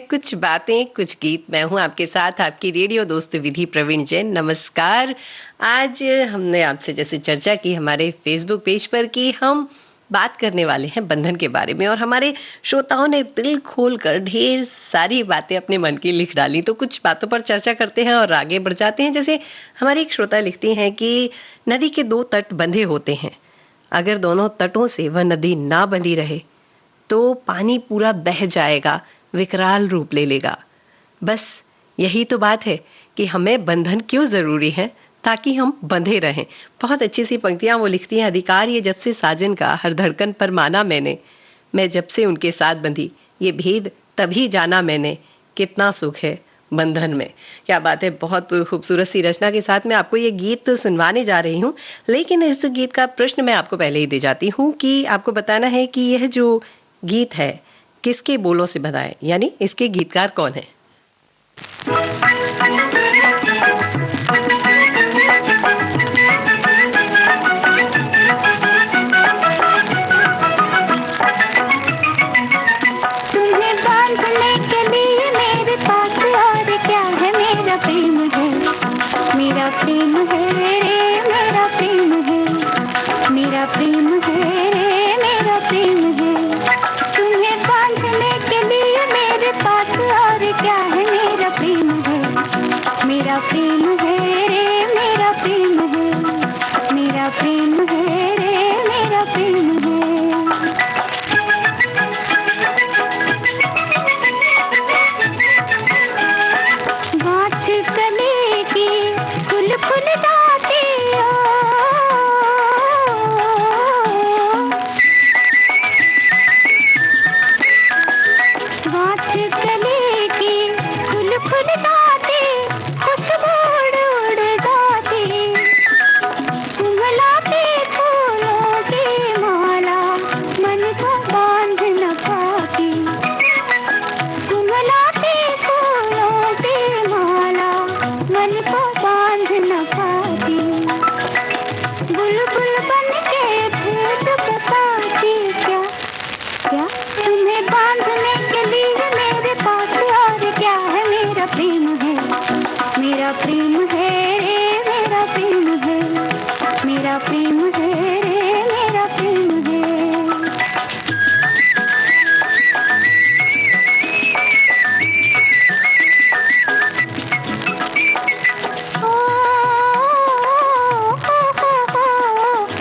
कुछ बातें कुछ गीत। मैं हूँ आपके साथ आपकी रेडियो दोस्त विधि प्रवीण जैन। नमस्कार। आज हमने आपसे जैसे चर्चा की हमारे फेसबुक पेज पर कि हम बात करने वाले हैं बंधन के बारे में, और हमारे श्रोताओं ने दिल खोलकर ढेर सारी बातें अपने मन की लिख डाली। तो कुछ बातों पर चर्चा करते हैं और आगे बढ़ जाते हैं। जैसे हमारी एक श्रोता लिखती हैं कि नदी के दो तट बंधे होते हैं, अगर दोनों तटों से वह नदी ना बंधी रहे तो पानी पूरा बह जाएगा, विकराल रूप ले लेगा। बस यही तो बात है कि हमें बंधन क्यों ज़रूरी है, ताकि हम बंधे रहें। बहुत अच्छी सी पंक्तियाँ वो लिखती हैं। अधिकार ये जब से साजन का हर धड़कन पर माना मैंने, मैं जब से उनके साथ बंधी ये भेद तभी जाना मैंने, कितना सुख है बंधन में। क्या बात है। बहुत खूबसूरत सी रचना के साथ मैं आपको ये गीत सुनवाने जा रही हूँ। लेकिन इस गीत का प्रश्न मैं आपको पहले ही दे जाती हूँ कि आपको बताना है कि यह जो गीत है किसके बोलों से बना है, यानी इसके गीतकार कौन है। तुम्हें बांधने के लिए मेरे पास और क्या है, मेरा प्रेम है, मेरा प्रेम है रे, मेरा प्रेम है, मेरा प्रेम है रे, मेरा प्रेम है। तुम्हें बांधने के लिए मेरे पास और क्या है, मेरा प्रेम है, मेरा प्रेम है रे, मेरा प्रेम है, मेरा प्रेम है रे, मेरा प्रेम है। गाछ गले की फूल फूल जाती हो, गाछ गले की फूल फूल जाती, खुशबू उड़ उड़ जाती, कुमलाते फूलों की माला मन को बांध न पाती, कुमलाते फूलों की माला मन को बांध न पाती, बुलबुल बन के भेद बताती क्या क्या। तुम्हें बांधने के लिए मेरे पास और क्या है, मेरा प्रेम है, मेरा प्रेम है रे, मेरा प्रेम है, मेरा प्रेम है रे, मेरा प्रेम है।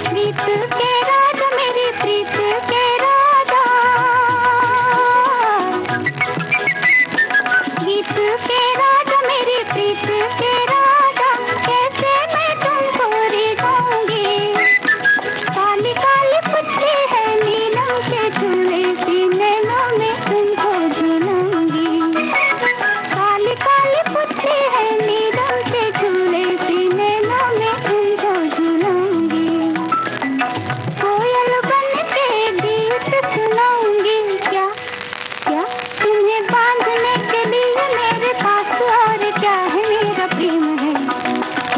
गीत के राजा मेरी प्रीत के राजा, गीत के राजा मेरी प्रीत के राजा, कैसे मैं तुमको रिझाऊंगी। काली काली पुतली है नीलम के झूले सी, नैनों में तुमको झूलूंगी। काली काली पुतली है नीलम के झूले सी, नैनों में तुमको झूलूंगी। कोयल बन के गीत सुनाऊंगी क्या क्या। तुम्हें बांधने के लिए मेरे पास और क्या है, मेरा प्रेम है,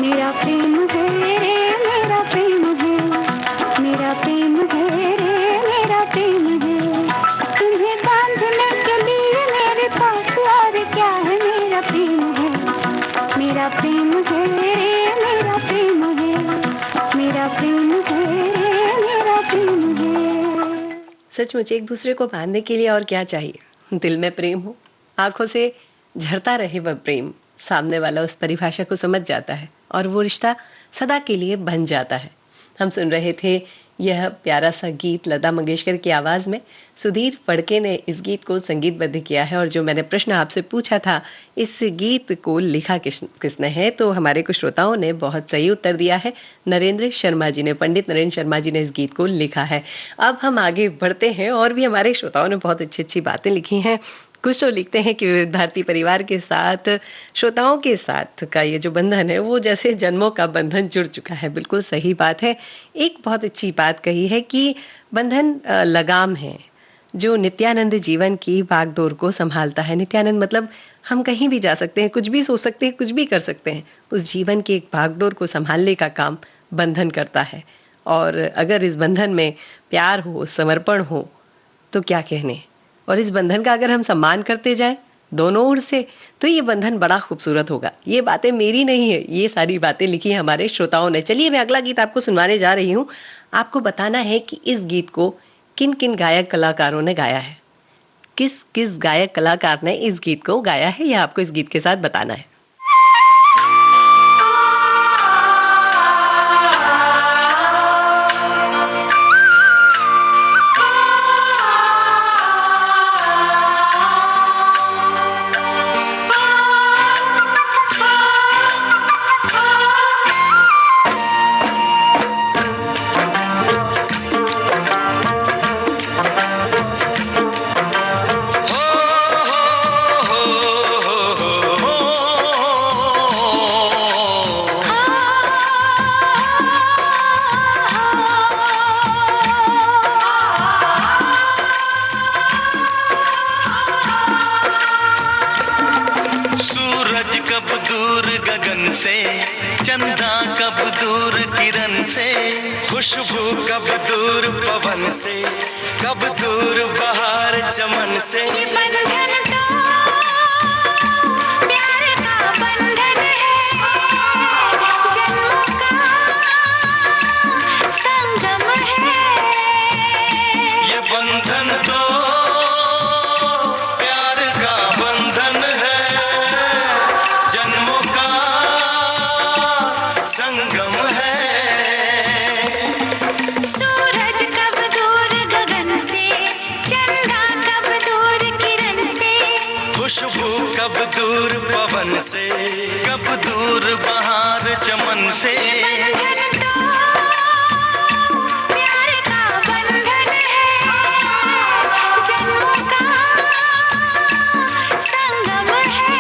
मेरा प्रेम है रे, मेरा प्रेम है, मेरा प्रेम है रे, मेरा प्रेम है। तुम्हें बांधने के लिए मेरे पास और क्या है, मेरा प्रेम है, मेरा प्रेम है रे, मेरा प्रेम है, मेरा प्रेम है रे, मेरा प्रेम है। सचमुच एक दूसरे को बांधने के लिए और क्या चाहिए। दिल में प्रेम हो, आंखों से झरता रहे वह प्रेम, सामने वाला उस परिभाषा को समझ जाता है और वो रिश्ता सदा के लिए बन जाता है। हम सुन रहे थे यह प्यारा सा गीत लता मंगेशकर की आवाज में। सुधीर फड़के ने इस गीत को संगीतबद्ध किया है। और जो मैंने प्रश्न आपसे पूछा था, इस गीत को लिखा किसने है, तो हमारे कुछ श्रोताओं ने बहुत सही उत्तर दिया है। नरेंद्र शर्मा जी ने, पंडित नरेंद्र शर्मा जी ने इस गीत को लिखा है। अब हम आगे बढ़ते हैं और भी हमारे श्रोताओं ने बहुत अच्छी अच्छी बातें लिखी हैं। कुछ तो लिखते हैं कि भारतीय परिवार के साथ, श्रोताओं के साथ का ये जो बंधन है वो जैसे जन्मों का बंधन जुड़ चुका है। बिल्कुल सही बात है। एक बहुत अच्छी बात कही है कि बंधन लगाम है जो नित्यानंद जीवन की भागदौड़ को संभालता है। नित्यानंद मतलब हम कहीं भी जा सकते हैं, कुछ भी सोच सकते हैं, कुछ भी कर सकते हैं। उस जीवन की एक भागदौड़ को संभालने का काम बंधन करता है। और अगर इस बंधन में प्यार हो, समर्पण हो, तो क्या कहने। और इस बंधन का अगर हम सम्मान करते जाएं दोनों ओर से, तो ये बंधन बड़ा खूबसूरत होगा। ये बातें मेरी नहीं है, ये सारी बातें लिखी हैं हमारे श्रोताओं ने। चलिए मैं अगला गीत आपको सुनवाने जा रही हूँ। आपको बताना है कि इस गीत को किन-किन गायक कलाकारों ने गाया है। किस-किस गायक कलाकार ने इस गीत को गाया है, यह आपको इस गीत के साथ बताना है। खुशबू कब दूर पवन से, कब दूर बहार चमन से। ये बंधन तो प्यार का बंधन है, जन्मों का संगम है। ये बंधन तो प्यार का बंधन है, जन्मों का संगम है। खुशबू कब दूर पवन से, कब दूर बहार चमन से। प्यार का बंधन है, जन्मों का संगम है।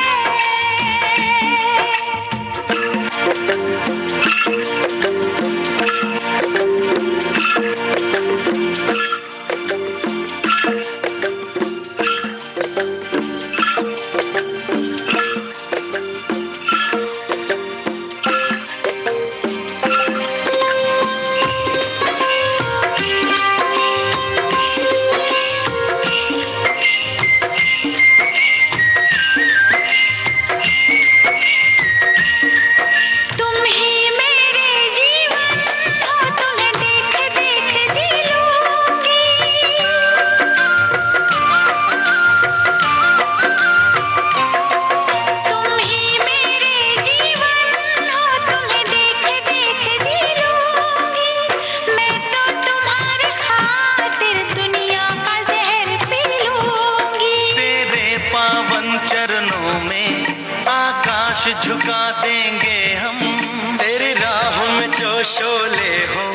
झुका देंगे हम, तेरी राह में जो शोले हो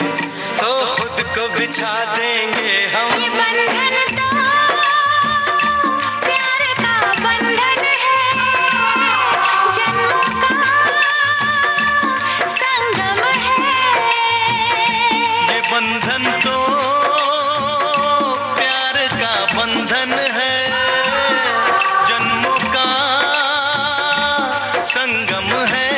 तो खुद को बिछा देंगे हम। ये बंधन तो प्यार का बंधन है, जन्मों का संगम है। ये बंधन तो प्यार का बंधन है, जन्मों का संगम है।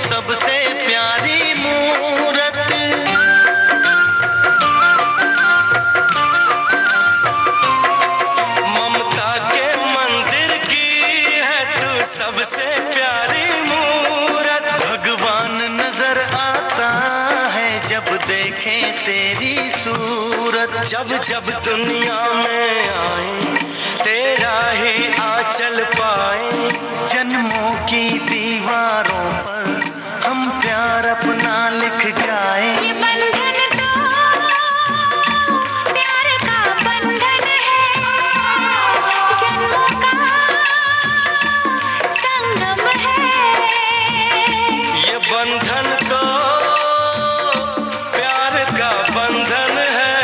सबसे प्यारी मूरत, ममता के मंदिर की है तू सबसे प्यारी मूरत। भगवान नजर आता है जब देखे तेरी सूरत, जब जब दुनिया में आए तेरा ही आंचल पाए। जन्मों की दीवारों पर हम प्यार अपना लिख जाए। ये बंधन तो प्यार का बंधन है, जन्मों का संगम है। ये बंधन तो प्यार का बंधन है,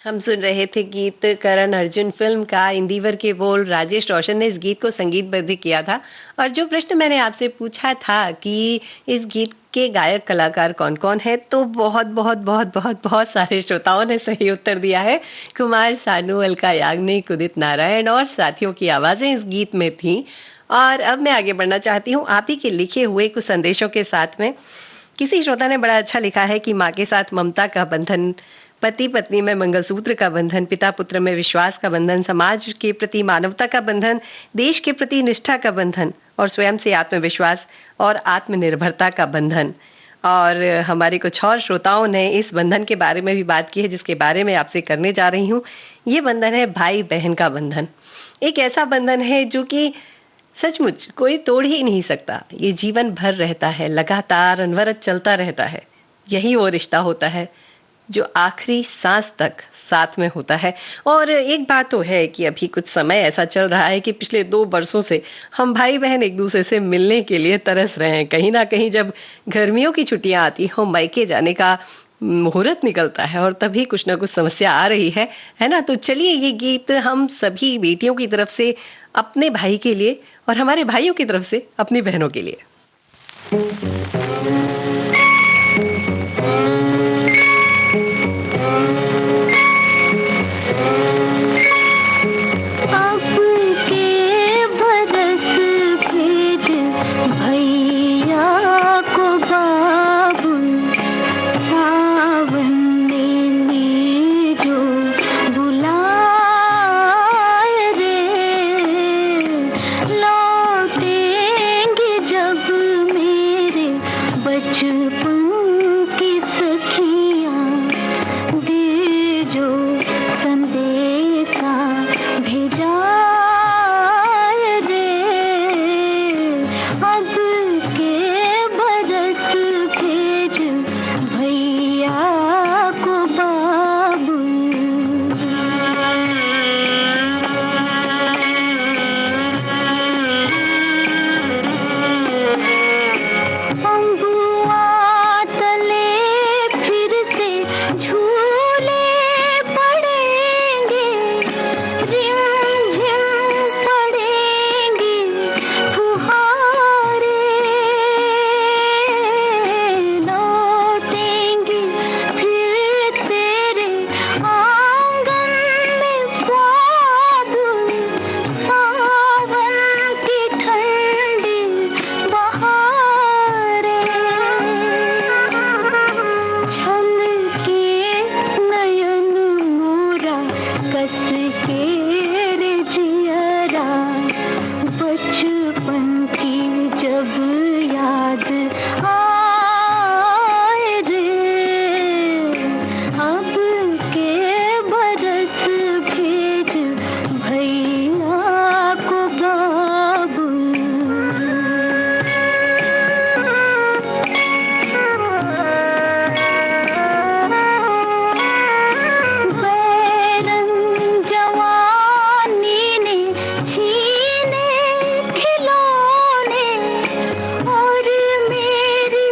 हम सुन रहे थे गीत करण अर्जुन फिल्म का इंदिवर के बोल। राजेश रोशन ने इस गीत को संगीतबद्ध किया था। और जो प्रश्न मैंने आपसे पूछा था कि इस गीत के गायक कलाकार कौन कौन है, तो बहुत बहुत बहुत बहुत बहुत सारे श्रोताओं ने सही उत्तर दिया है। कुमार सानू, अलका याग्निक, उदित नारायण और साथियों की आवाजें इस गीत में थीं। और अब मैं आगे बढ़ना चाहती हूँ आप ही के लिखे हुए कुछ संदेशों के साथ में। किसी श्रोता ने बड़ा अच्छा लिखा है कि माँ के साथ ममता का बंधन, पति पत्नी में मंगलसूत्र का बंधन, पिता पुत्र में विश्वास का बंधन, समाज के प्रति मानवता का बंधन, देश के प्रति निष्ठा का बंधन और स्वयं से आत्मविश्वास और आत्मनिर्भरता का बंधन। और हमारे कुछ और श्रोताओं ने इस बंधन के बारे में भी बात की है, जिसके बारे में आपसे करने जा रही हूँ। ये बंधन है भाई बहन का बंधन। एक ऐसा बंधन है जो कि सचमुच कोई तोड़ ही नहीं सकता। ये जीवन भर रहता है, लगातार अनवरत चलता रहता है। यही वो रिश्ता होता है जो आखिरी सांस तक साथ में होता है। और एक बात तो है कि अभी कुछ समय ऐसा चल रहा है कि पिछले 2 वर्षों से हम भाई बहन एक दूसरे से मिलने के लिए तरस रहे हैं। कहीं ना कहीं जब गर्मियों की छुट्टियां आती हो, मायके जाने का मुहूर्त निकलता है और तभी कुछ ना कुछ समस्या आ रही है ना। तो चलिए ये गीत हम सभी बेटियों की तरफ से अपने भाई के लिए और हमारे भाइयों की तरफ से अपनी बहनों के लिए। छीने खिलौने और मेरी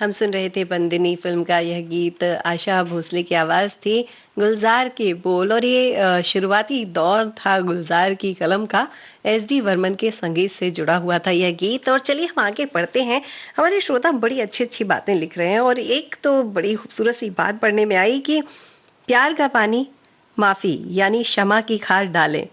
हम सुन रहे थे बंदिनी फिल्म का यह गीत, आशा भोसले की आवाज़ थी, गुलजार के बोल, और ये शुरुआती दौर था गुलजार की कलम का। एस.डी. बर्मन के संगीत से जुड़ा हुआ था यह गीत। और चलिए हम आगे बढ़ते हैं। हमारे श्रोता बड़ी अच्छी-अच्छी बातें लिख रहे हैं, और एक तो बड़ी खूबसूरत सी बात पढ़ने में आई कि प्यार का पानी माफ़ी यानी क्षमा की खार डालें,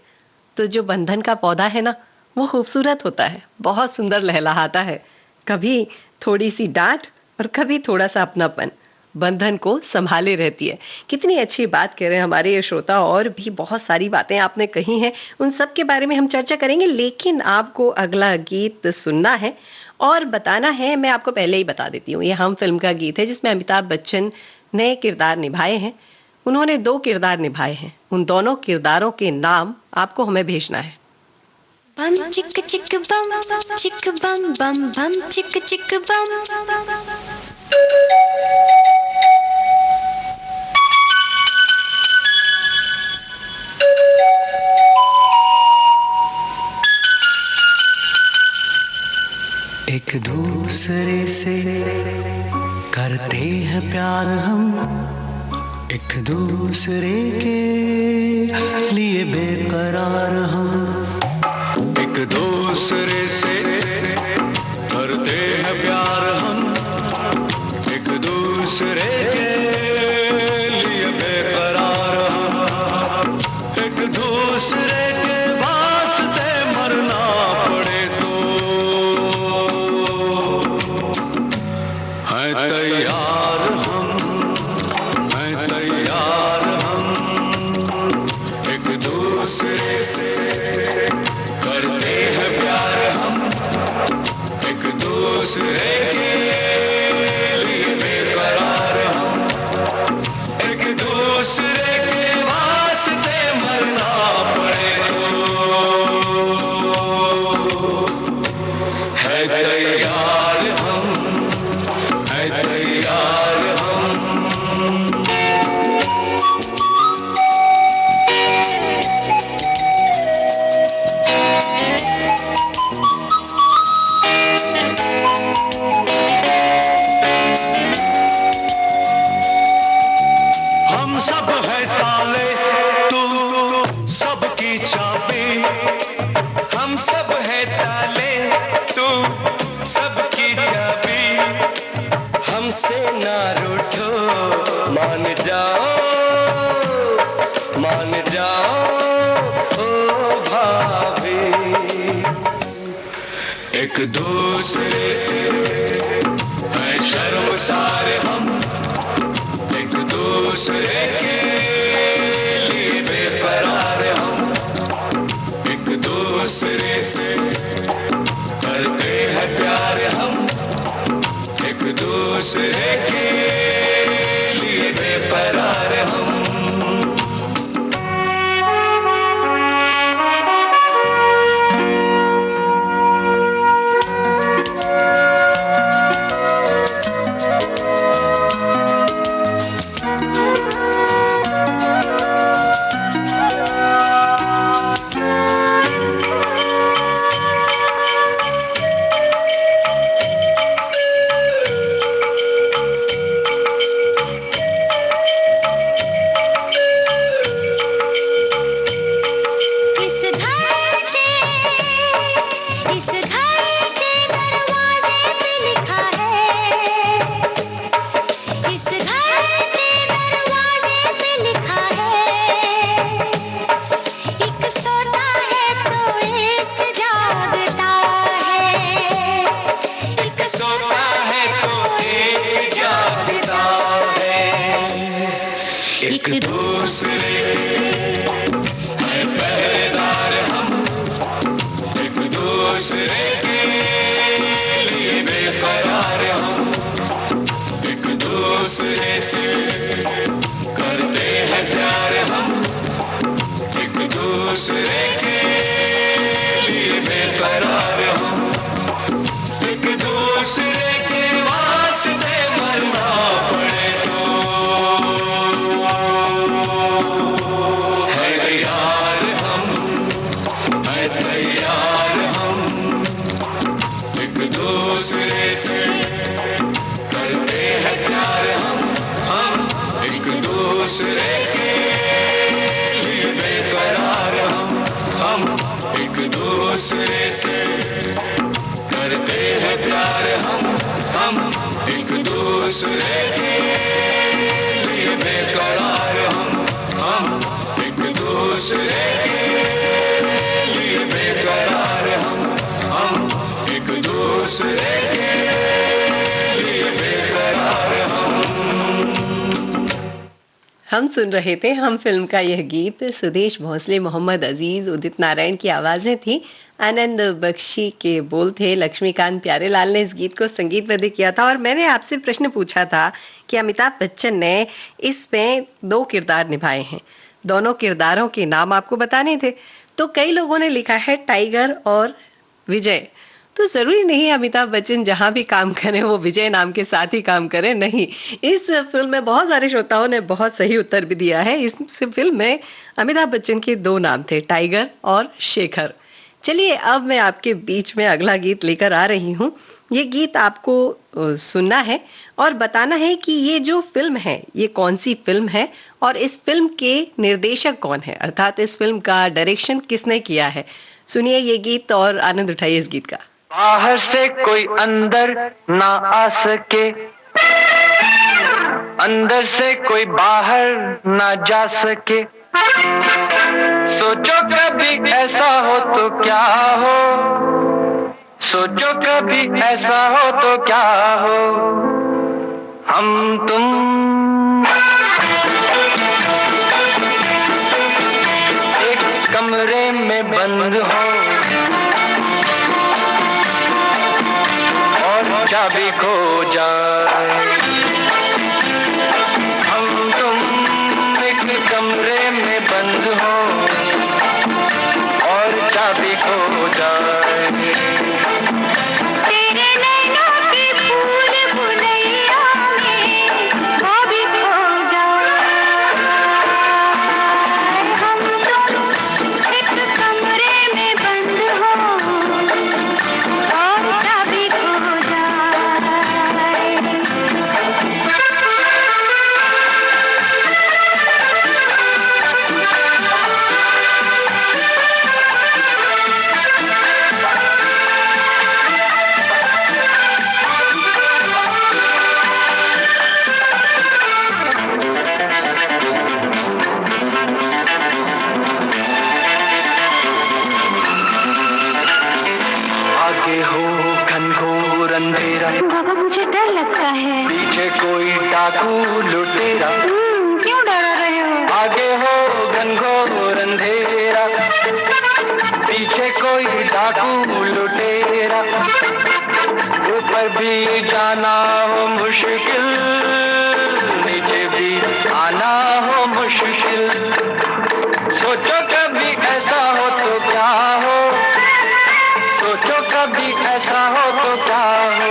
तो जो बंधन का पौधा है ना, वो खूबसूरत होता है, बहुत सुंदर लहलहाता है। कभी थोड़ी-सी डाँट और कभी थोड़ा-सा अपनापन बंधन को संभाले रहती है। कितनी अच्छी बात कह रहे हैं हमारे ये श्रोता, और भी बहुत सारी बातें आपने कही हैं, उन सब के बारे में हम चर्चा करेंगे। लेकिन आपको अगला गीत सुनना है और बताना है। मैं आपको पहले ही बता देती हूँ, ये हम फिल्म का गीत है जिसमें अमिताभ बच्चन नए किरदार निभाए हैं। उन्होंने 2 किरदार निभाए हैं। उन दोनों किरदारों के नाम आपको हमें भेजना है। बम चिक चिक बम बम बम चिक चिक बम। एक दूसरे से करते हैं प्यार हम, एक दूसरे के लिए बेकरार हम, एक दूसरे से करते हैं प्यार हम, एक दूसरे के लिए बेकरार हम, एक दूसरे के वास्ते मरना पड़े तो है तैयार हम, है तैयार हम, एक दूसरे से करते हैं प्यार हम, एक दूसरे के लिए बेकरार हम, एक दूसरे के वास्ते मरना पड़े तो है तैयार हम, है तैयार हम। हम सब है ताले, तू सबकी चाबी, हम सब है ताले, तू सबकी चाबी, हमसे ना रूठो, मान जाओ, मान जाओ ओ भाभी, एक दूसरे से है शर्मसार हम, एक दूसरे के लिए बेकरार हम, एक दूसरे से करते हैं प्यार हम, एक दूसरे के लिए बेकरार हम। एक दूसरे है पहरेदार हम, एक दूसरे के लिए बेकरार हम, एक दूसरे से करते हैं प्यार हम, एक दूसरे के लिए बेकरार हम, एक दूसरे के वास्ते मरना पड़े तो दूसरे के लिए बेकरार हम एक दूसरे के लिए बेकरार हम एक दूसरे के लिए बेकरार हम सुन रहे थे हम फिल्म का यह गीत। सुदेश भोसले, मोहम्मद अजीज, उदित नारायण की आवाजें थी, आनंद बख्शी के बोल थे, लक्ष्मीकांत प्यारेलाल ने इस गीत को संगीतबद्ध किया था। और मैंने आपसे प्रश्न पूछा था कि अमिताभ बच्चन ने इसमें 2 किरदार निभाए हैं, दोनों किरदारों के नाम आपको बताने थे। तो कई लोगों ने लिखा है टाइगर और विजय। तो जरूरी नहीं अमिताभ बच्चन जहां भी काम करें वो विजय नाम के साथ ही काम करें, नहीं। इस फिल्म में बहुत सारे श्रोताओं ने बहुत सही उत्तर भी दिया है। इस फिल्म में अमिताभ बच्चन के 2 नाम थे, टाइगर और शेखर। चलिए अब मैं आपके बीच में अगला गीत लेकर आ रही हूँ। ये गीत आपको सुनना है और बताना है कि ये जो फिल्म है ये कौन सी फिल्म है और इस फिल्म के निर्देशक कौन है, अर्थात इस फिल्म का डायरेक्शन किसने किया है। सुनिए ये गीत और आनंद उठाइए इस गीत का। बाहर से कोई अंदर ना आ सके, अंदर से कोई बाहर ना जा सके, सोचो कभी ऐसा हो तो क्या हो, सोचो कभी ऐसा हो तो क्या हो, हम तुम एक कमरे में बंद हो और चाबी खो जाए, हम तुम एक कमरे में बंद हो और चाबी खो जाए। तेरे नैनों के फूल भुलैया में वो भी खो जाए, हम तुम एक कमरे में बंद हो और चाबी खो जाए। आगे हो घनघोर अंधेरा, बाबा मुझे डर लगता है। पीछे कोई डाकू लुटेरा, क्यों डरा रहे हो? आगे हो घनघोर अंधेरा, पीछे कोई डाकू लुटेरा, ऊपर भी जाना हो मुश्किल, नीचे भी आना हो मुश्किल, सोचो कभी ऐसा हो तो क्या हो, सोचो कभी ऐसा हो तो क्या हो,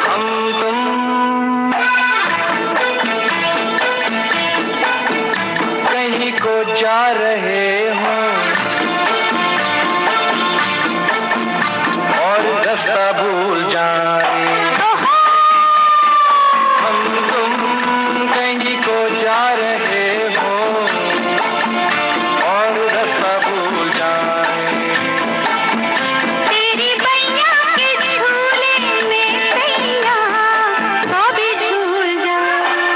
हम तुम कहीं को जा रहे हो और रास्ता भूल जाए, हम तुम कहीं को जा रहे हो और रास्ता भूल जाए। तेरी बैया के झूले में सैया वो भी झूल जाए,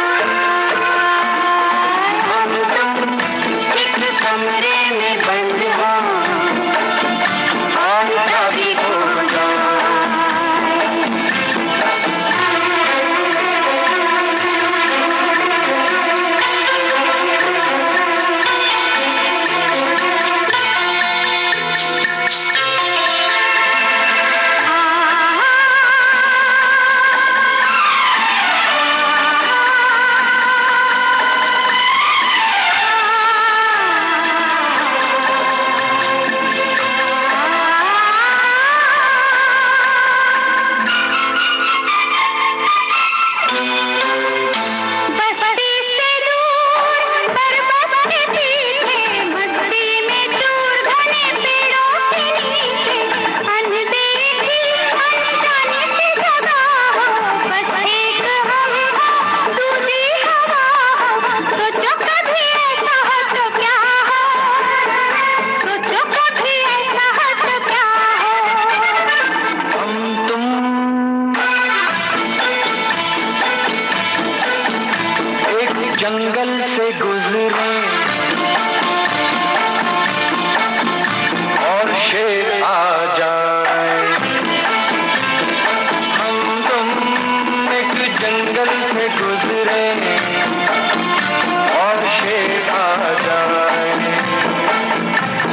हम तुम एक कमरे में बंद हो और चाबी खो जाए। में और शेर आ जाए।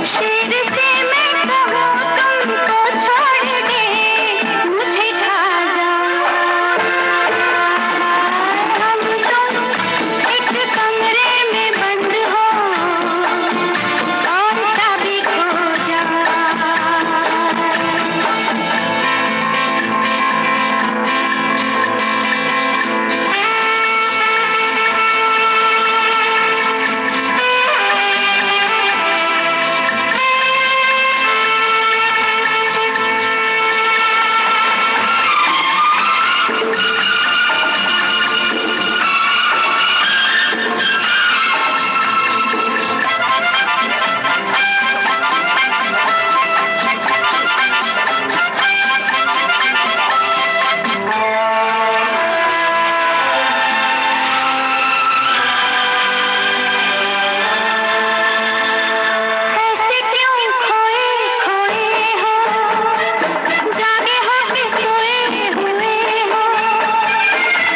शेर से मैं कहूँ तुमको छोड़ दे, मुझे खा जाओ। हम तुम एक कमरे में बंद हो और चाबी खो जाए। ऐसे क्यों खोए खोए हो, जागे हो कि सोए हुए हो।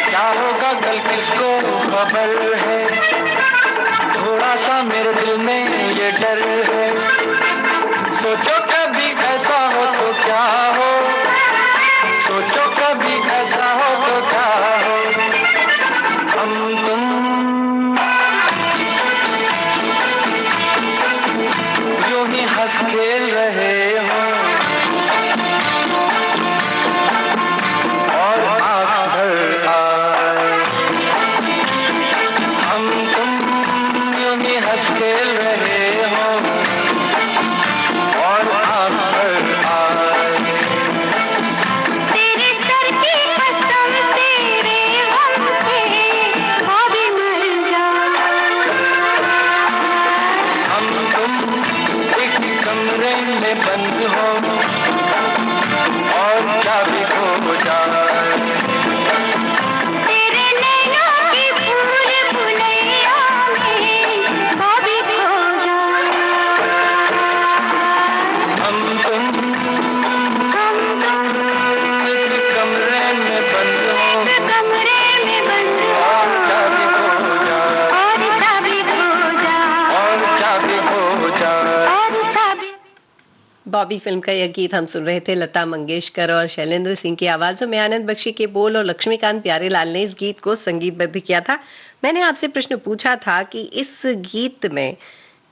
क्या होगा कल किसको खबर है, थोड़ा सा मेरे दिल में ये डर है। सोचो कभी ऐसा हो तो क्या हो, सोचो कभी ऐसा हो तो क्या हो। हम तुम यूं ही हंस खेल रहे हो और आँख भर आए। हम तुम यूं ही हंस खेल रहे हो और आँख भर आए। तेरे सर की कसम, तेरे गम से भाभी मर जाऊं। हम तुम एक कमरे में बंद हो और चाबी खो जाए। तेरे नैनों की भूल भुलैया में भाभी खो जाऊं। हम तुम एक कमरे में बंद हो एक कमरे में बंद हो और चाबी खो जाए और चाबी खो जाऊं। और चाबी खो जाए। और चाबी बॉबी फिल्म का यह गीत हम सुन रहे थे। लता मंगेशकर और शैलेंद्र सिंह की आवाजों में आनंद बख्शी के बोल और लक्ष्मीकांत प्यारेलाल ने इस गीत को संगीतबद्ध किया था। मैंने आपसे प्रश्न पूछा था कि इस गीत में,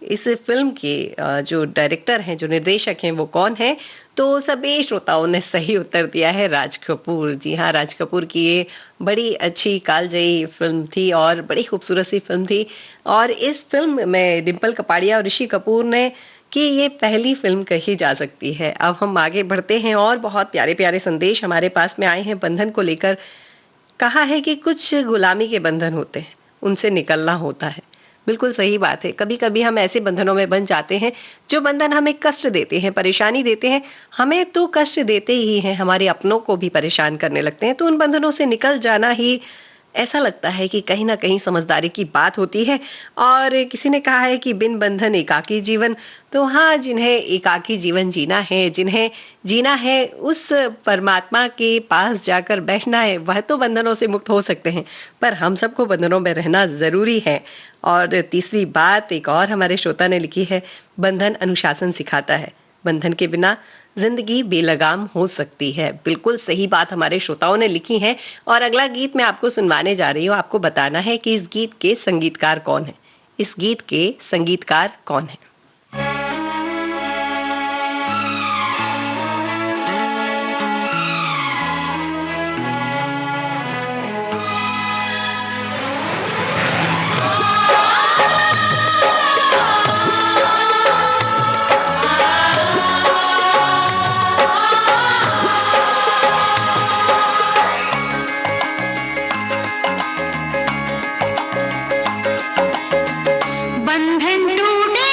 इस फिल्म के जो डायरेक्टर हैं, जो निर्देशक हैं, वो कौन है? तो सभी श्रोताओं ने सही उत्तर दिया है, राज कपूर। जी हाँ, राज कपूर की ये बड़ी अच्छी कालजयी फिल्म थी और बड़ी खूबसूरत सी फिल्म थी। और इस फिल्म में डिम्पल कपाड़िया और ऋषि कपूर ने कि ये पहली फिल्म कही जा सकती है। अब हम आगे बढ़ते हैं और बहुत प्यारे प्यारे संदेश हमारे पास में आए हैं बंधन को लेकर। कहा है कि कुछ गुलामी के बंधन होते हैं, उनसे निकलना होता है। बिल्कुल सही बात है। कभी कभी हम ऐसे बंधनों में बन जाते हैं जो बंधन हमें कष्ट देते हैं, परेशानी देते हैं। हमें तो कष्ट देते ही हैं, हमारे अपनों को भी परेशान करने लगते हैं। तो उन बंधनों से निकल जाना ही ऐसा लगता है कि कहीं ना कहीं समझदारी की बात होती है। और किसी ने कहा है कि बिन बंधन एकाकी जीवन। तो हाँ, जिन्हें एकाकी जीवन जीना है, जिन्हें जीना है उस परमात्मा के पास जाकर बैठना है, वह तो बंधनों से मुक्त हो सकते हैं, पर हम सबको बंधनों में रहना जरूरी है। और तीसरी बात एक और हमारे श्रोता ने लिखी है, बंधन अनुशासन सिखाता है, बंधन के बिना जिंदगी बेलगाम हो सकती है। बिल्कुल सही बात हमारे श्रोताओं ने लिखी है। और अगला गीत मैं आपको सुनवाने जा रही हूँ। आपको बताना है कि इस गीत के संगीतकार कौन है। इस गीत के संगीतकार कौन है? बंधन टूटे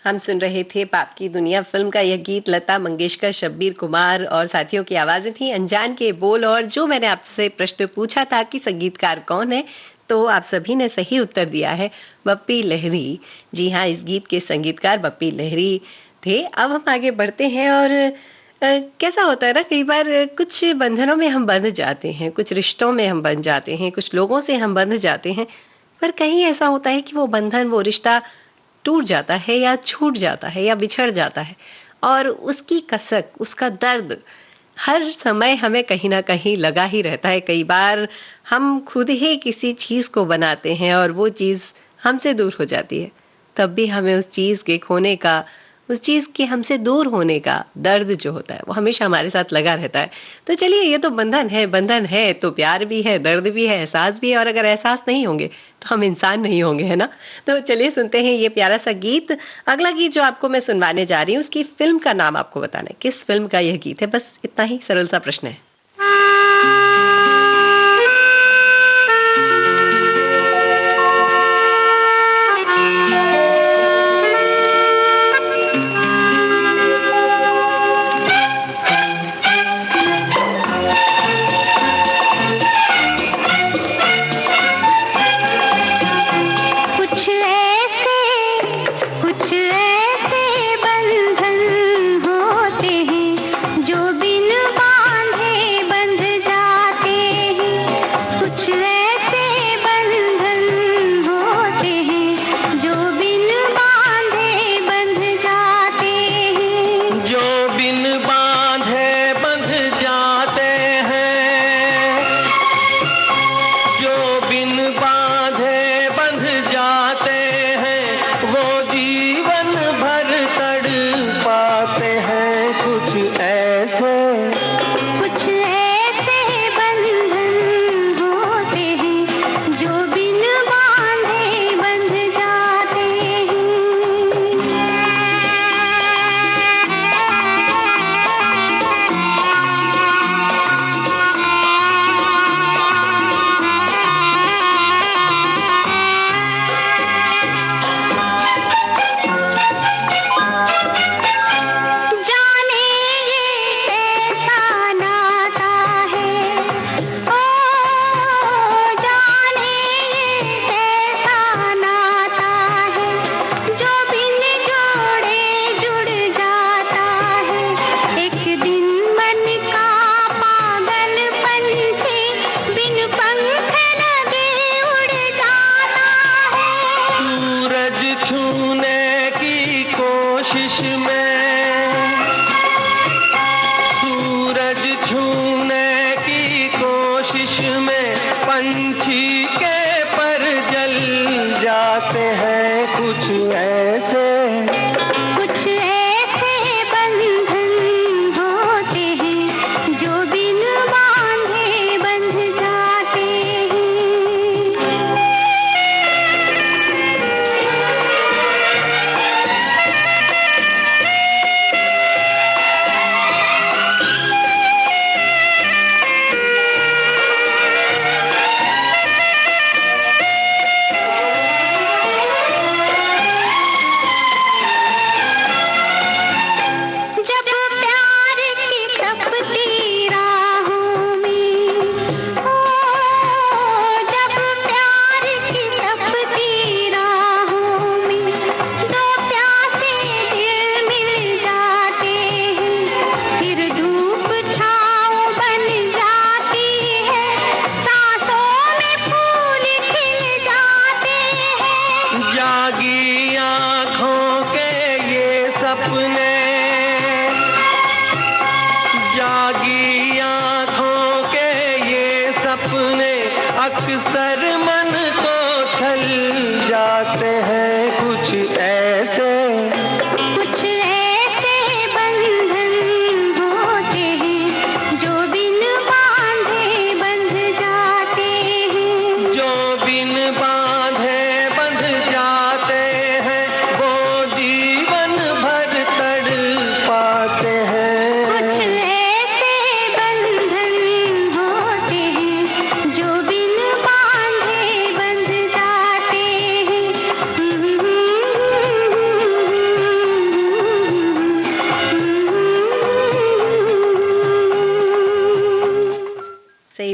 हम सुन रहे थे पाप की दुनिया फिल्म का यह गीत। लता मंगेशकर, शब्बीर कुमार और साथियों की आवाजें थी, अनजान के बोल। और जो मैंने आपसे प्रश्न पूछा था कि संगीतकार कौन है, तो आप सभी ने सही उत्तर दिया है, बप्पी लहरी। जी हाँ, इस गीत के संगीतकार बप्पी लहरी थे। अब हम आगे बढ़ते हैं और कैसा होता है ना, कई बार कुछ बंधनों में हम बंध जाते हैं, कुछ रिश्तों में हम बंध जाते हैं, कुछ लोगों से हम बंध जाते हैं, पर कहीं ऐसा होता है कि वो बंधन, वो रिश्ता टूट जाता है या छूट जाता है या बिछड़ जाता है, और उसकी कसक, उसका दर्द हर समय हमें कहीं ना कहीं लगा ही रहता है। कई बार हम खुद ही किसी चीज को बनाते हैं और वो चीज हमसे दूर हो जाती है, तब भी हमें उस चीज के खोने का, उस चीज के हमसे दूर होने का दर्द जो होता है वो हमेशा हमारे साथ लगा रहता है। तो चलिए, ये तो बंधन है, बंधन है तो प्यार भी है, दर्द भी है, एहसास भी है, और अगर एहसास नहीं होंगे तो हम इंसान नहीं होंगे, है ना। तो चलिए सुनते हैं ये प्यारा सा गीत। अगला गीत जो आपको मैं सुनवाने जा रही हूँ, उसकी फिल्म का नाम आपको बताना है, किस फिल्म का यह गीत है। बस इतना ही सरल सा प्रश्न है। जो बिन बांधे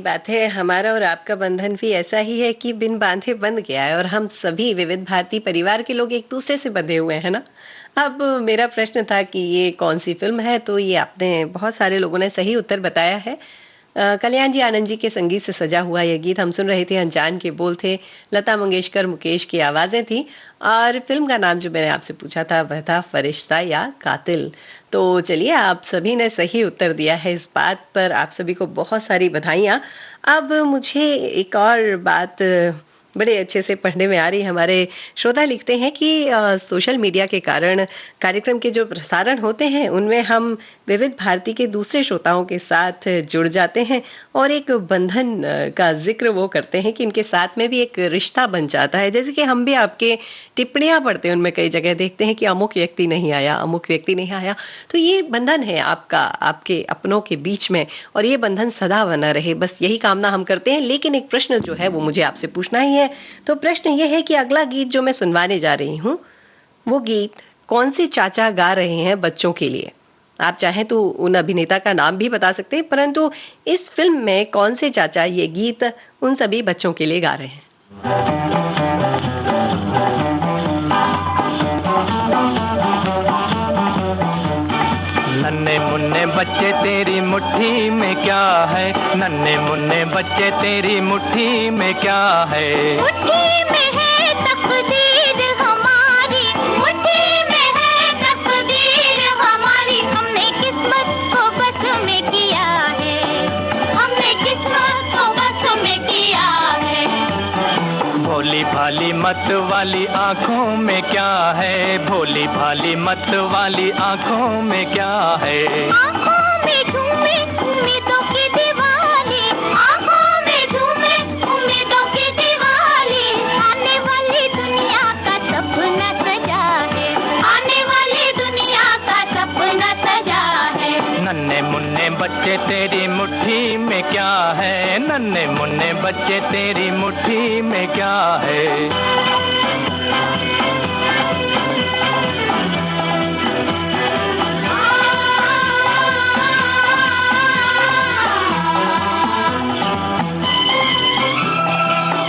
बात है, हमारा और आपका बंधन भी ऐसा ही है कि बिन बांधे बंध गया है और हम सभी विविध भारती परिवार के लोग एक दूसरे से बंधे हुए हैं ना। अब मेरा प्रश्न था कि ये कौन सी फिल्म है, तो ये आपने बहुत सारे लोगों ने सही उत्तर बताया है। कल्याण जी आनंद जी के संगीत से सजा हुआ यह गीत हम सुन रहे थे, अनजान के बोल थे, लता मंगेशकर मुकेश की आवाजें थी और फिल्म का नाम जो मैंने आपसे पूछा था वह था फरिश्ता या कातिल। तो चलिए, आप सभी ने सही उत्तर दिया है, इस बात पर आप सभी को बहुत सारी बधाइयाँ। अब मुझे एक और बात बड़े अच्छे से पढ़ने में आ रही है। हमारे श्रोता लिखते हैं कि सोशल मीडिया के कारण कार्यक्रम के जो प्रसारण होते हैं उनमें हम विविध भारती के दूसरे श्रोताओं के साथ जुड़ जाते हैं और एक बंधन का जिक्र वो करते हैं कि इनके साथ में भी एक रिश्ता बन जाता है। जैसे कि हम भी आपके टिप्पणियां पढ़ते हैं, उनमें कई जगह देखते हैं कि अमुक व्यक्ति नहीं आया, अमुक व्यक्ति नहीं आया। तो ये बंधन है आपका आपके अपनों के बीच में और ये बंधन सदा बना रहे, बस यही कामना हम करते हैं। लेकिन एक प्रश्न जो है वो मुझे आपसे पूछना ही है। तो प्रश्न ये है कि अगला गीत जो मैं सुनवाने जा रही हूँ वो गीत कौन से चाचा गा रहे हैं बच्चों के लिए। आप चाहें तो उन अभिनेता का नाम भी बता सकते हैं, परंतु इस फिल्म में कौन से चाचा ये गीत उन सभी बच्चों के लिए गा रहे हैं। नन्हे मुन्ने बच्चे तेरी मुट्ठी में क्या है, नन्हे मुन्ने बच्चे तेरी मुट्ठी में क्या है। मुट्ठी में है तकदीर हमारी, मुट्ठी में है तकदीर हमारी। हमने किस्मत को बस में किया है, हमने किस्मत को बस में किया है। भोली भाली मत वाली आंखों में क्या है, भोली भाली मत वाली आंखों में क्या है। आंखों में झूमे उम्मीदों की दिवाली, आंखों में झूमे उम्मीदों की दिवाली। आने वाली दुनिया का सपना सजा है, आने वाली दुनिया का सपना सजा है। नन्हे मुन्ने बच्चे तेरी मुट्ठी में क्या है, नन्हे मुन्ने बच्चे तेरी मुट्ठी में क्या है।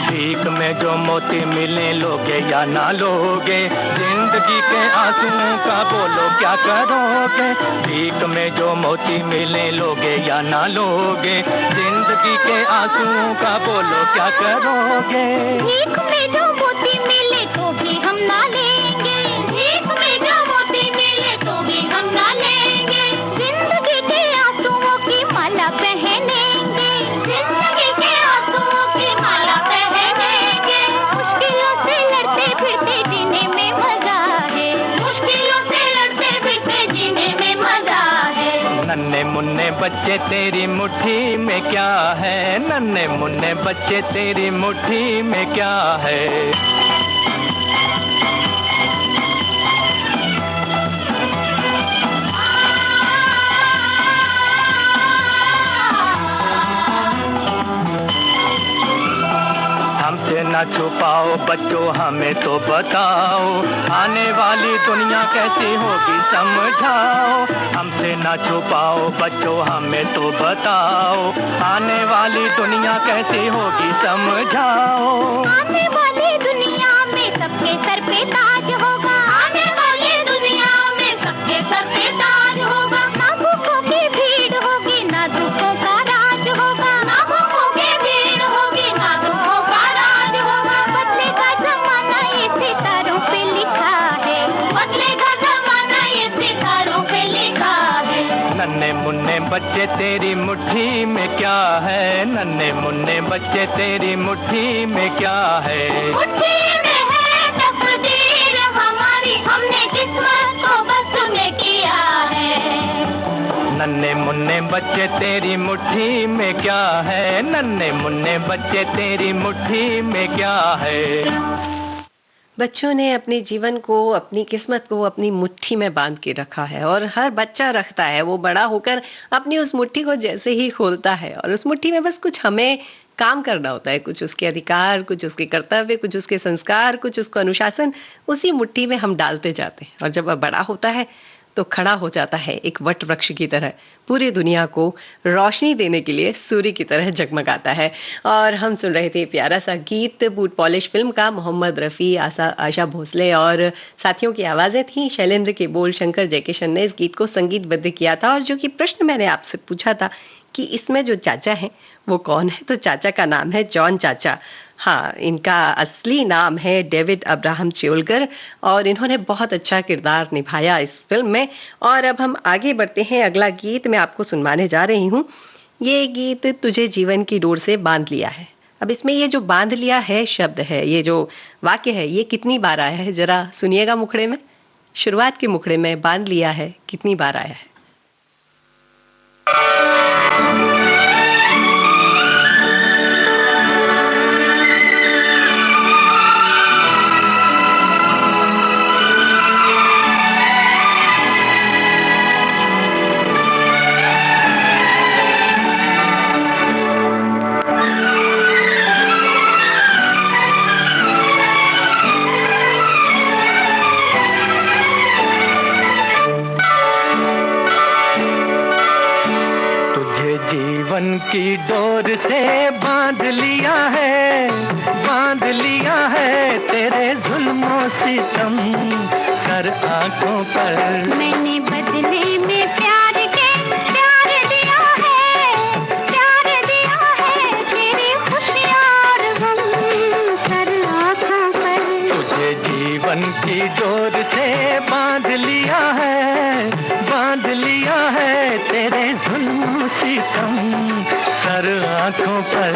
भीख में जो मोती मिले लोगे या ना लोगे, जिंदगी के आंसुओं का बोलो क्या करोगे। भीख में जो मोती मिले लोगे या ना लोगे, जिंदगी के आंसुओं का बोलो क्या करोगे। भीख में जो मोती मिले तो भी हम ना लेंगे, भीख में जो मोती मिले तो भी हम ना लेंगे। जिंदगी के आंसुओं की माला पहनेंगे, जिंदगी के आंसुओं की माला पहनेंगे। मुश्किलों से लड़ते फिरते जीने में मजा है, मुश्किलों से लड़ते फिरते जीने में मजा है। नन्हे मुन्ने बच्चे तेरी मुट्ठी में क्या है, नन्हे मुन्ने बच्चे तेरी मुट्ठी में क्या है। हमसे न छुपाओ बच्चों हमें तो बताओ, आने वाली दुनिया कैसी होगी समझाओ। हमसे न छुपाओ बच्चों हमें तो बताओ, आने वाली दुनिया कैसी होगी समझाओ। आने वाली दुनिया में सबके सर पे ताज होगा, आने वाली दुनिया में सबके सर पे ताज होगा। ना भूखों की भीड़ होगी ना दुखों का राज होगा, ना भूखों की भीड़ होगी ना दुखों का राज होगा। बदलेगा जमाना ये सितारों पे लिखा है, बदलेगा जमाना ये सितारों पे लिखा है। नन्हे मुन्ने बच्चे तेरी मुट्ठी में क्या है, नन्हे मुन्ने बच्चे तेरी मुट्ठी में क्या है। मुट्ठी में है तकदीर हमारी, हमने किस्मत को बस में किया है। नन्हे मुन्ने बच्चे तेरी मुट्ठी में क्या है, नन्हे मुन्ने बच्चे तेरी मुट्ठी में क्या है। बच्चों ने अपने जीवन को, अपनी किस्मत को अपनी मुट्ठी में बांध के रखा है और हर बच्चा रखता है। वो बड़ा होकर अपनी उस मुट्ठी को जैसे ही खोलता है और उस मुट्ठी में बस कुछ हमें काम करना होता है, कुछ उसके अधिकार, कुछ उसके कर्तव्य, कुछ उसके संस्कार, कुछ उसको अनुशासन, उसी मुट्ठी में हम डालते जाते हैं। और जब वह बड़ा होता है तो खड़ा हो जाता है एक वट वृक्ष की तरह, पूरी दुनिया को रोशनी देने के लिए सूर्य की तरह जगमगाता है। और हम सुन रहे थे प्यारा सा गीत बूट पॉलिश फिल्म का, मोहम्मद रफ़ी, आशा भोसले और साथियों की आवाज़ें थी, शैलेंद्र के बोल, शंकर जयकिशन ने इस गीत को संगीतबद्ध किया था। और जो कि प्रश्न मैंने आपसे पूछा था कि इसमें जो चाचा हैं वो कौन है, तो चाचा का नाम है जॉन चाचा। हाँ, इनका असली नाम है डेविड अब्राहम चियोलगर और इन्होंने बहुत अच्छा किरदार निभाया इस फिल्म में। और अब हम आगे बढ़ते हैं, अगला गीत मैं आपको सुनवाने जा रही हूँ। ये गीत तुझे जीवन की डोर से बांध लिया है। अब इसमें ये जो बांध लिया है शब्द है, ये जो वाक्य है, ये कितनी बार आया है जरा सुनिएगा मुखड़े में। शुरुआत के मुखड़े में बांध लिया है कितनी बार आया है? जीवन की डोर से बांध लिया है तेरे जुल्मों सितम सर आंखों पर। मैंने बदले में प्यार दिया है तेरी खुशियाँ और गम सर आंखों पर। तुझे जीवन की डोर से बांध लिया है तेरे जुल्मों सितम सर आंखों पर।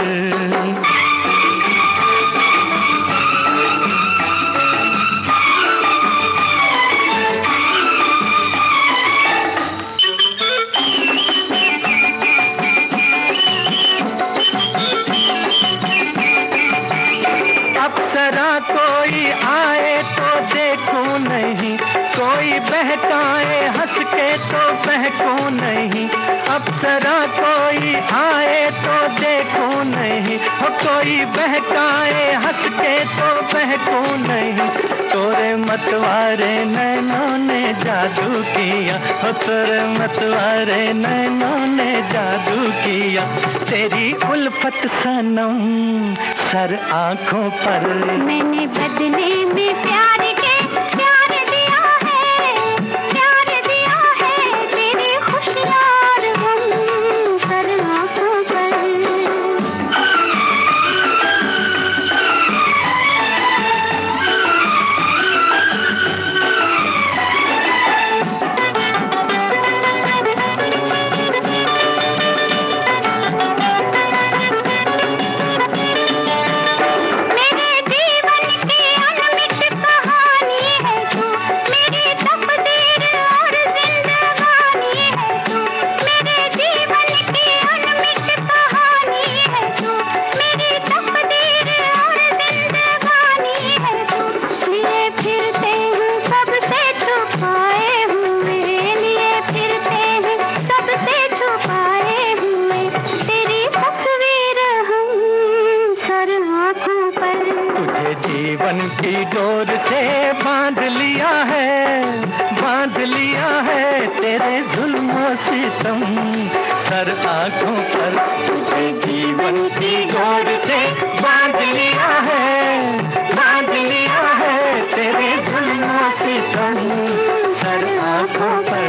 अप्सरा कोई आए तो देखूं नहीं, कोई बहकाए हंस के तो बहकूं नहीं। अप्सरा कोई आए तो देखूं नहीं, हो कोई बहकाए हंस के तो बहकूं नहीं। तोरे मतवारे नैनों ने जादू किया, हो तोरे मतवारे नैनों ने जादू किया। तेरी उल्फत सनम सर आंखों पर। मैंने बदले में प्यार दिया है तेरी खुशियाँ और गम सर आंखों पर। जीवन की डोर से बांध लिया है तेरे जुल्मों सितम सर आंखों पर। तुझे जीवन की डोर से बांध लिया है तेरे जुल्मों सितम सर आंखों पर।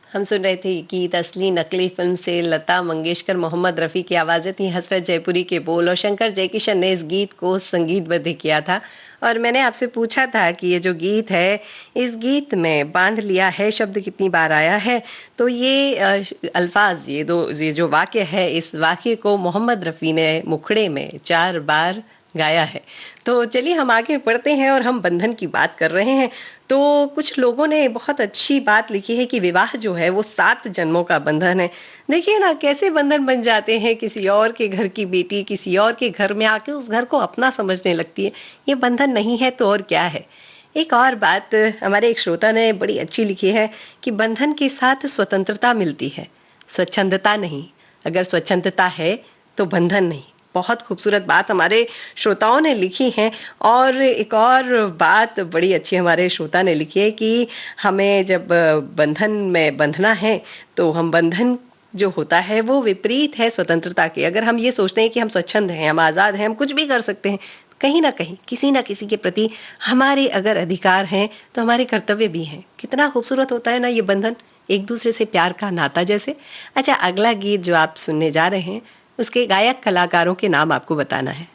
हम सुन रहे थे गीत असली नकली फिल्म से लता मंगेशकर, मोहम्मद रफ़ी की आवाज़ें थी, हसरत जयपुरी के बोल और शंकर जयकिशन ने इस गीत को संगीतबद्ध किया था। और मैंने आपसे पूछा था कि ये जो गीत है, इस गीत में बांध लिया है शब्द कितनी बार आया है, तो ये अल्फाज, ये जो वाक्य है, इस वाक्य को मोहम्मद रफ़ी ने मुखड़े में 4 बार गाया है। तो चलिए हम आगे बढ़ते हैं और हम बंधन की बात कर रहे हैं। तो कुछ लोगों ने बहुत अच्छी बात लिखी है कि विवाह जो है वो 7 जन्मों का बंधन है। देखिए ना कैसे बंधन बन जाते हैं, किसी और के घर की बेटी किसी और के घर में आके उस घर को अपना समझने लगती है। ये बंधन नहीं है तो और क्या है। एक और बात हमारे एक श्रोता ने बड़ी अच्छी लिखी है कि बंधन के साथ स्वतंत्रता मिलती है, स्वच्छंदता नहीं। अगर स्वच्छंदता है तो बंधन नहीं, बहुत खूबसूरत बात हमारे श्रोताओं ने लिखी है। और एक और बात बड़ी अच्छी हमारे श्रोता ने लिखी है कि हमें जब बंधन में बंधना है तो हम बंधन जो होता है वो विपरीत है स्वतंत्रता के। अगर हम ये सोचते हैं कि हम स्वच्छंद हैं, हम आज़ाद हैं, हम कुछ भी कर सकते हैं, कहीं ना कहीं किसी ना किसी के प्रति हमारे अगर अधिकार हैं तो हमारे कर्तव्य भी हैं। कितना खूबसूरत होता है ना ये बंधन, एक दूसरे से प्यार का नाता जैसे। अच्छा, अगला गीत जो आप सुनने जा रहे हैं उसके गायक कलाकारों के नाम आपको बताना है।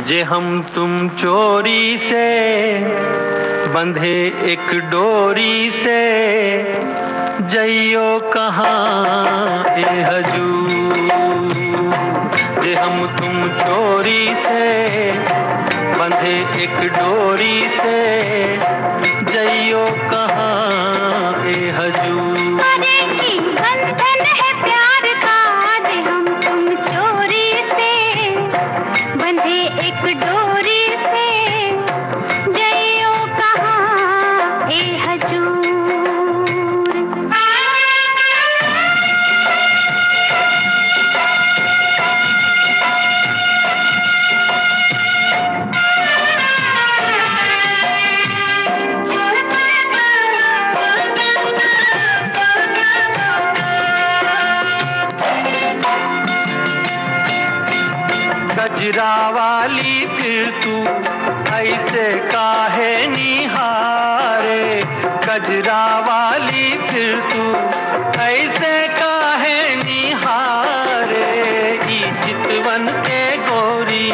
जे हम तुम चोरी से बंधे एक डोरी से, जइयो कहाँ ए हजूर। जे हम तुम चोरी से बंधे एक डोरी से, जइयो कहाँ ए हजूर। अरे की बंधन है प्यार का, जे हम तुम चोरी से बंधे एक डोरी से, जइयो कहाँ ए हजूर। गजरा वाली फिर तू ऐसे काहे निहारे, गजरा वाली फिर तू ऐसे काहे निहारे। ई चितवन के गोरी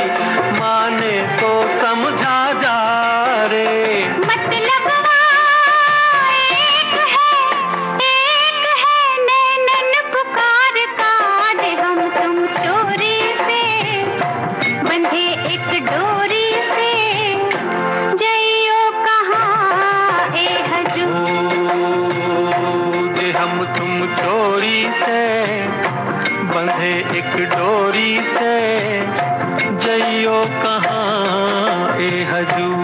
माने तो समझा जा रे। मतलब एक है नैनन पुकार का, जे हम तुम चोरी से बंधे एक डोरी से, जइयो कहाँ ए हजूर। जे हम तुम चोरी से बंधे एक डोरी से, जइयो कहाँ ए हजूर।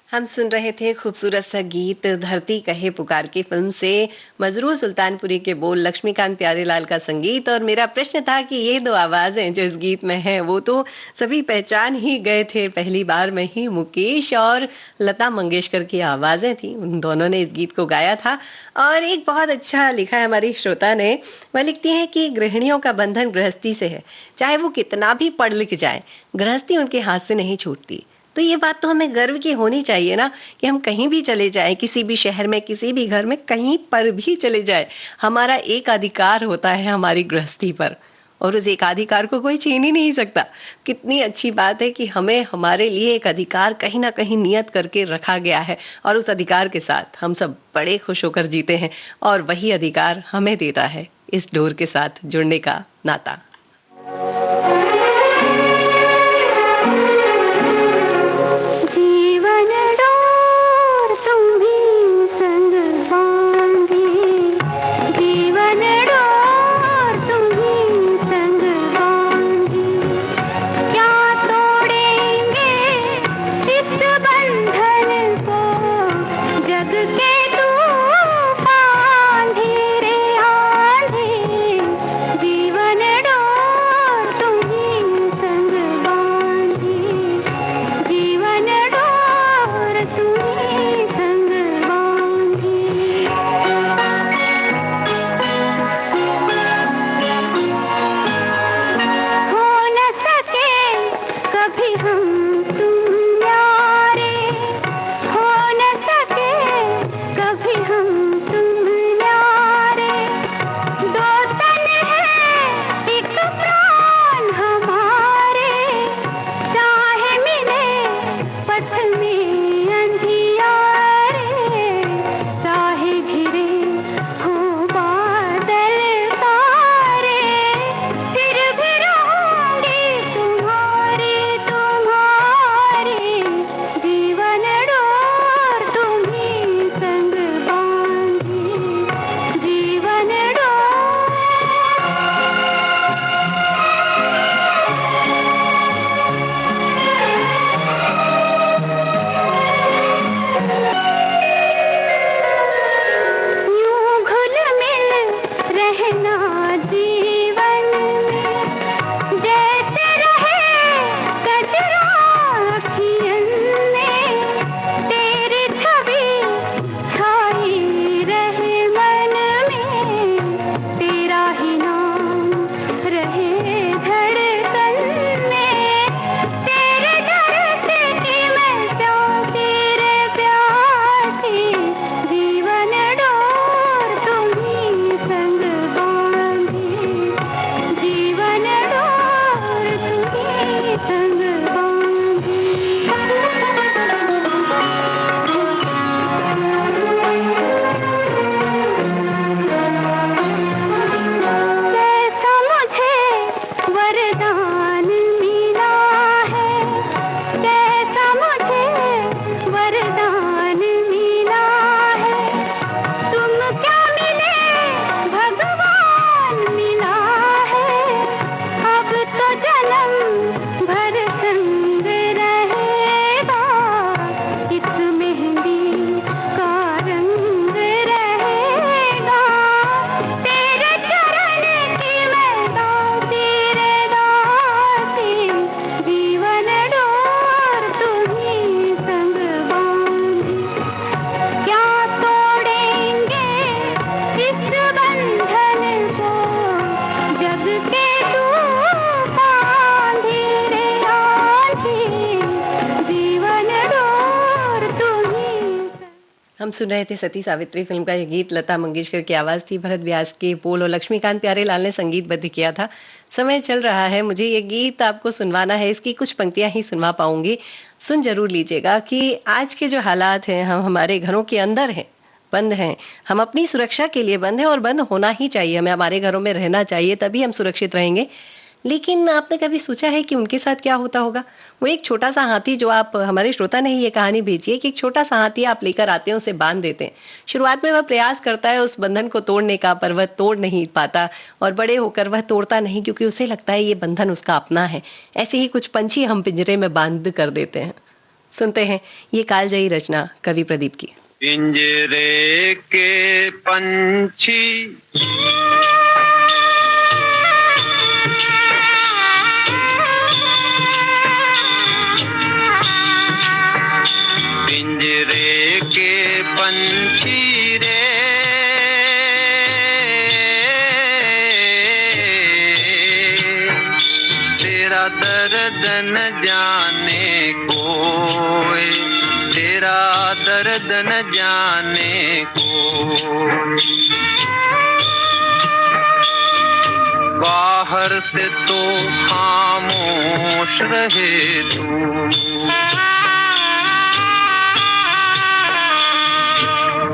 हम सुन रहे थे खूबसूरत सा गीत धरती कहे पुकार की फिल्म से, मजरूर सुल्तानपुरी के बोल, लक्ष्मीकांत प्यारेलाल का संगीत। और मेरा प्रश्न था कि ये दो आवाजें जो इस गीत में हैं वो तो सभी पहचान ही गए थे पहली बार में ही। मुकेश और लता मंगेशकर की आवाजें थी, उन दोनों ने इस गीत को गाया था। और एक बहुत अच्छा लिखा है हमारी श्रोता ने, वह लिखती है कि गृहिणियों का बंधन गृहस्थी से है, चाहे वो कितना भी पढ़ लिख जाए, गृहस्थी उनके हाथ से नहीं छूटती। तो ये बात तो हमें गर्व की होनी चाहिए ना, कि हम कहीं भी चले जाएं, किसी भी शहर में, किसी भी घर में, कहीं पर भी चले जाएं, हमारा एक अधिकार होता है हमारी गृहस्थी पर, और उस एकाधिकार को कोई छीन ही नहीं सकता। कितनी अच्छी बात है कि हमें हमारे लिए एक अधिकार कहीं ना कहीं नियत करके रखा गया है, और उस अधिकार के साथ हम सब बड़े खुश होकर जीते हैं, और वही अधिकार हमें देता है इस डोर के साथ जुड़ने का नाता। जीवन डोर तुम्ही संग में अंधियारे, चाहे घिरे हो बादल तारे, फिर भी रहूंगी तुम्हारी तुम्हारी, जीवन डोर तुम्ही संग बांधी, जीवन डोर। यूं घुल मिल रहना जीवन में, जैसे रहे कजरा अखियन में, तेरी छवि छाई रहे मन में, तेरा ही नाम रहे धड़कन में, तेरे डरते कि मैं प्यासी रे प्यासी, जीवन डोर तुम्ही संग बांधी, जीवन डोर तुम्ही संग कैसा मुझे वरदान मिला है, कैसा मुझे वरदान मिला है, तुम क्या मिले भगवान मिला है, अब तो जन्म भर संग रहेगा, इस मेहंदी का रंग रहेगा, तेरे चरण की मैं दासी रे दासी, जीवन डोर तुम्ही संग बांधी, क्या तोड़ेंगे इस बंधन को, जग के तूफान धीरे आंधी, जीवन डोर तुम्ही। हम सुन रहे थे सती सावित्री फिल्म का ये गीत, लता मंगेशकर की आवाज थी, भरत व्यास के बोल और लक्ष्मीकांत प्यारेलाल ने संगीतबद्ध किया था। समय चल रहा है, मुझे ये गीत आपको सुनवाना है, इसकी कुछ पंक्तियां ही सुनवा पाऊंगी। सुन जरूर लीजिएगा कि आज के जो हालात हैं, हम हमारे घरों के अंदर हैं, बंद हैं, हम अपनी सुरक्षा के लिए बंद हैं और बंद होना ही चाहिए, हमें हमारे घरों में रहना चाहिए, तभी हम सुरक्षित रहेंगे। लेकिन आपने कभी सोचा है कि उनके साथ क्या होता होगा? वो एक छोटा सा हाथी, जो आप, हमारे श्रोता ने ही ये कहानी भेजी है कि एक छोटा सा हाथी आप लेकर आते हैं, उसे बांध देते हैं। शुरुआत में वह प्रयास करता है उस बंधन को तोड़ने का, पर वह तोड़ नहीं पाता, और बड़े होकर वह तोड़ता नहीं, क्योंकि उसे लगता है ये बंधन उसका अपना है। ऐसे ही कुछ पंछी हम पिंजरे में बांध कर देते हैं। सुनते हैं ये कालजयी रचना कवि प्रदीप की। पिंजरे के पंछी पिंजरे के पंछी रे, तेरा दर्द न जाने कोई, तेरा दर्द न जाने कोई, बाहर से तो खामोश रहे तू,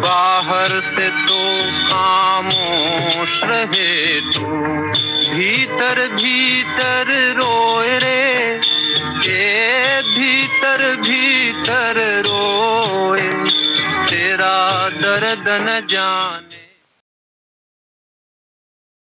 बाहर से तो खामोश रहे तू, भीतर भीतर रोए रे, ये भीतर भीतर रोए, तेरा दर्द न जाने।